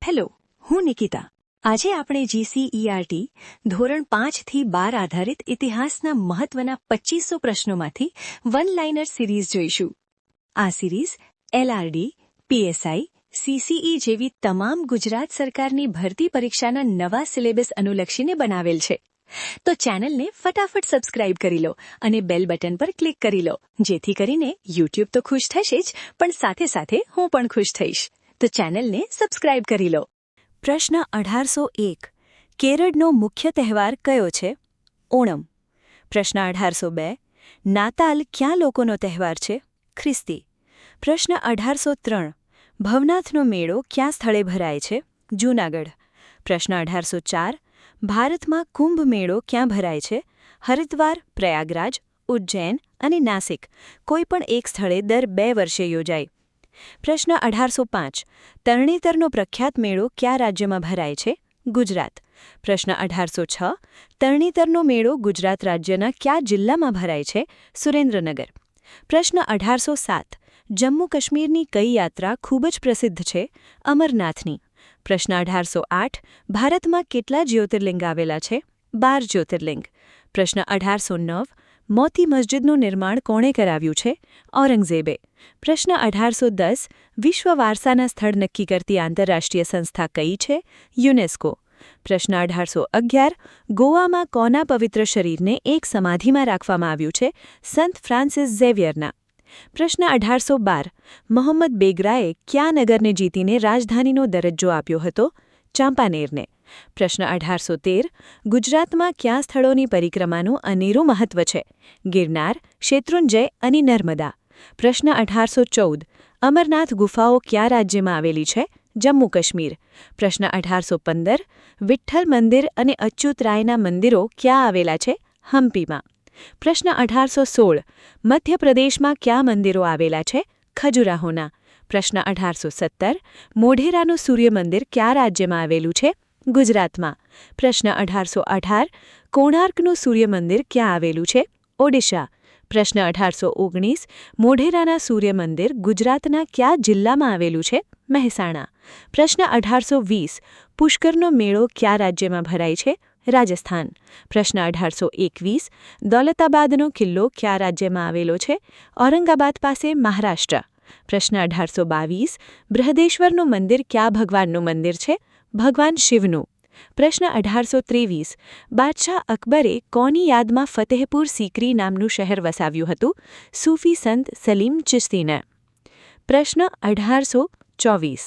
Hello, હું નિકિતા. આજે આપણે GCERT ધોરણ 5 થી 12 આધારિત ઇતિહાસના મહત્વના 2500 પ્રશ્નોમાંથી વન લાઇનર સિરીઝ જોઈશું. આ સિરીઝ LRD, PSI, CCE જેવી તમામ ગુજરાત સરકારની ભરતી પરીક્ષાના નવા સિલેબસ અનુલક્ષીને બનાવેલ છે. તો ચેનલને ફટાફટ સબસ્ક્રાઇબ કરી લો અને બેલ બટન પર ક્લિક કરી લો, જેથી કરીને YouTube તો ખુશ થશે જ, પણ સાથે સાથે હું પણ ખુશ થઈશ. તો ચેનલને સબસ્ક્રાઇબ કરી લો. પ્રશ્ન 1801. કેરળનો મુખ્ય તહેવાર કયો છે? ઓણમ. પ્રશ્ન 1802. નાતાલ ક્યાં લોકોનો તહેવાર છે? ખ્રિસ્તી. પ્રશ્ન 1803. ભવનાથનો મેળો ક્યાં સ્થળે ભરાય છે? જૂનાગઢ. પ્રશ્ન 1804. ભારતમાં કુંભ મેળો ક્યાં ભરાય છે? હરિદ્વાર, પ્રયાગરાજ, ઉજ્જૈન અને નાસિક કોઈપણ એક સ્થળે દર 2 વર્ષે યોજાય. પ્રશ્ન 1805. તરણેતરનો પ્રખ્યાત મેળો કયા રાજ્યમાં ભરાય છે? ગુજરાત. પ્રશ્ન 1806. તરણેતરનો મેળો ગુજરાત રાજ્યના કયા જિલ્લામાં ભરાય છે? સુરેન્દ્રનગર. પ્રશ્ન 1807. જમ્મુ કાશ્મીરની કઈ યાત્રા ખૂબ જ પ્રસિદ્ધ છે? અમરનાથની. પ્રશ્ન 1808. ભારતમાં કેટલા જ્યોતિર્લિંગ આવેલા છે? 12 જ્યોતિર્લિંગ. પ્રશ્ન 1809. મોતી મસ્જિદનું નિર્માણ કોણે કરાવ્યું છે? ઔરંગઝેબે. પ્રશ્ન 1810. વિશ્વ વારસાના સ્થળ નક્કી કરતી આંતરરાષ્ટ્રીય સંસ્થા કઈ છે? યુનેસ્કો. પ્રશ્ન 1811. ગોવામાં કોના પવિત્ર શરીરને એક સમાધિમાં રાખવામાં આવ્યું છે? સંત ફ્રાન્સિસ ઝેવિયરના. પ્રશ્ન 1812. મોહમ્મદ બેગરાએ કયા નગરને જીતીને રાજધાનીનો દરજ્જો આપ્યો હતો? ચાંપાનેરને. પ્રશ્ન 1813. ગુજરાતમાં કયા સ્થળોની પરિક્રમાનું અનેરું મહત્વ છે? ગિરનાર, શેત્રુંજય અને નર્મદા. પ્રશ્ન 1814. અમરનાથ ગુફાઓ કયા રાજ્યમાં આવેલી છે? જમ્મુ કાશ્મીર. પ્રશ્ન 1815. વિઠ્ઠલ મંદિર અને અચ્યુતરાયના મંદિરો ક્યાં આવેલા છે? હમ્પીમાં. પ્રશ્ન 1816. મધ્યપ્રદેશમાં કયા મંદિરો આવેલા છે? ખજુરાહોના. પ્રશ્ન 1817. મોઢેરાનું સૂર્ય મંદિર કયા રાજ્યમાં આવેલું છે? ગુજરાતમાં. પ્રશ્ન 1818. કોણાર્કનું સૂર્ય મંદિર ક્યાં આવેલું છે? ઓડિશા. પ્રશ્ન 1819. મોઢેરાના સૂર્ય મંદિર ગુજરાતના કયા જિલ્લામાં આવેલું છે? મહેસાણા. પ્રશ્ન 1820. પુષ્કરનો મેળો કયા રાજ્યમાં ભરાય છે? રાજસ્થાન. પ્રશ્ન 1821. દૌલતાબાદનો કિલ્લો કયા રાજ્યમાં આવેલો છે? ઔરંગાબાદ પાસે, મહારાષ્ટ્ર. પ્રશ્ન 1822. બૃહદેશ્વરનું મંદિર કયા ભગવાનનું મંદિર છે? ભગવાન શિવનું. પ્રશ્ન 1823. બાદશાહ અકબરે કોની યાદમાં ફતેહપુર સીકરી નામનું શહેર વસાવ્યું હતું? સૂફી સંત સલીમ ચિશ્તીને. પ્રશ્ન 1824.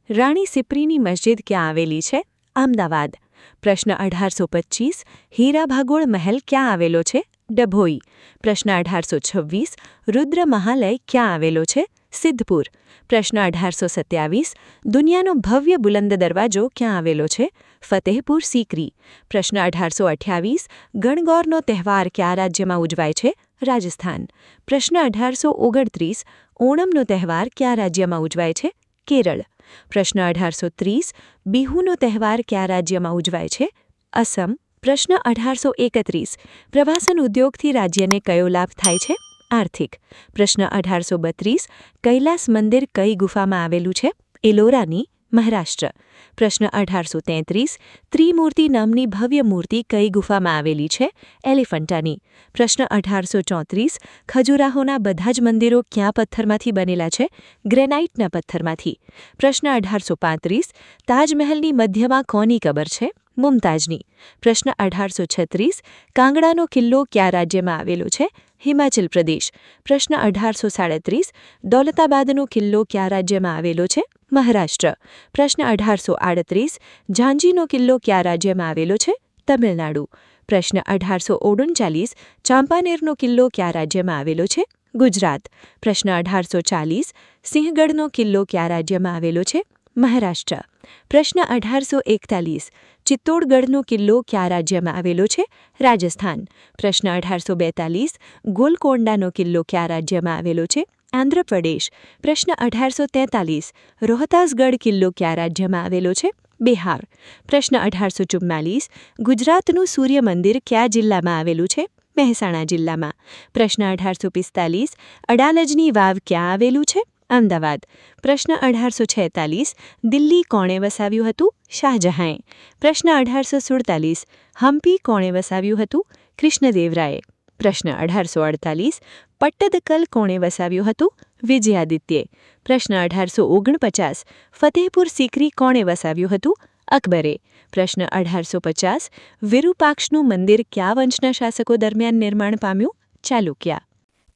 રાણી સિપ્રીની મસ્જિદ ક્યાં આવેલી છે? અમદાવાદ. પ્રશ્ન 1825. હીરા ભાગોળ મહેલ ક્યાં આવેલો છે? ડભોઈ. પ્રશ્ન 1826. રુદ્ર મહાલય ક્યાં આવેલો છે? સિદ્ધપુર. પ્રશ્ન 1827. દુનિયાનો ભવ્ય બુલંદ દરવાજો ક્યાં આવેલો છે? ફતેહપુર સીકરી. પ્રશ્ન 1828. ગણગૌરનો તહેવાર કયા રાજ્યમાં ઉજવાય છે? રાજસ્થાન. પ્રશ્ન 1829. ઓણમનો તહેવાર કયા રાજ્યમાં ઉજવાય છે? કેરળ. પ્રશ્ન 1830. બિહુનો તહેવાર કયા રાજ્યમાં ઉજવાય છે? અસમ. પ્રશ્ન 1831. પ્રવાસન ઉદ્યોગથી રાજ્યને કયો લાભ થાય છે? આર્થિક. પ્રશ્ન 1832. કૈલાસ મંદિર કઈ ગુફામાં આવેલું છે? એલોરાની, મહારાષ્ટ્ર. પ્રશ્ન 1833. ત્રિમૂર્તિ નામની ભવ્ય મૂર્તિ કઈ ગુફામાં આવેલી છે? એલિફન્ટાની. પ્રશ્ન 1834. ખજુરાહોના બધા જ મંદિરો કયા પથ્થરમાંથી બનેલા છે? ગ્રેનાઇટના પથ્થરમાંથી. પ્રશ્ન 1835. તાજમહેલની મધ્યમાં કોની કબર છે? મુમતાજની. પ્રશ્ન 1836. કાંગડાનો કિલ્લો કયા રાજ્યમાં આવેલો છે? હિમાચલ પ્રદેશ. પ્રશ્ન 1837. દૌલતાબાદનો કિલ્લો કયા રાજ્યમાં આવેલો છે? મહારાષ્ટ્ર. પ્રશ્ન 1838. ઝાંઝીનો કિલ્લો કયા રાજ્યમાં આવેલો છે? તમિલનાડુ. પ્રશ્ન 1839. ચાંપાનેરનો કિલ્લો કયા રાજ્યમાં આવેલો છે? ગુજરાત. પ્રશ્ન 1840. સિંહગઢનો કિલ્લો કયા રાજ્યમાં આવેલો છે? મહારાષ્ટ્ર. પ્રશ્ન 1841. ચિત્તોડગઢનો કિલ્લો કયા રાજ્યમાં આવેલો છે? રાજસ્થાન. પ્રશ્ન 1842. ગોલકોંડાનો કિલ્લો કયા રાજ્યમાં આવેલો છે? આંધ્રપ્રદેશ. પ્રશ્ન 1843. રોહતાસગઢ કિલ્લો કયા રાજ્યમાં આવેલો છે? બિહાર. પ્રશ્ન 1844. ગુજરાતનું સૂર્ય મંદિર કયા જિલ્લામાં આવેલું છે? મહેસાણા જિલ્લામાં. પ્રશ્ન 1845. અડાલજની વાવ ક્યાં આવેલું છે? અમદાવાદ. પ્રશ્ન 1846 દિલ્હી કોણે વસાવ્યું હતું? શાહજહાંએ. પ્રશ્ન 1847 હમ્પી કોણે વસાવ્યું હતું? કૃષ્ણદેવરાયે. પ્રશ્ન 1848 પટ્ટદકલ કોણે વસાવ્યું હતું? વિજયાદિત્યે. પ્રશ્ન 1849 ફતેહપુર સિકરી કોણે વસાવ્યું હતું? અકબરે. પ્રશ્ન 1850 વિરૂપાક્ષનું મંદિર કયા વંશના શાસકો દરમિયાન નિર્માણ પામ્યું? ચાલુક્યા.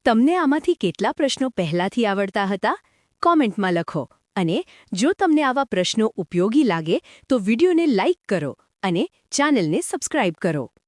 તમને આમાંથી કેટલા પ્રશ્નો પહેલાથી આવડતા હતા? કોમેન્ટમાં લખો. અને જો તમને આવા પ્રશ્નો ઉપયોગી લાગે તો વિડીયોને લાઇક કરો અને ચેનલને સબસ્ક્રાઇબ કરો.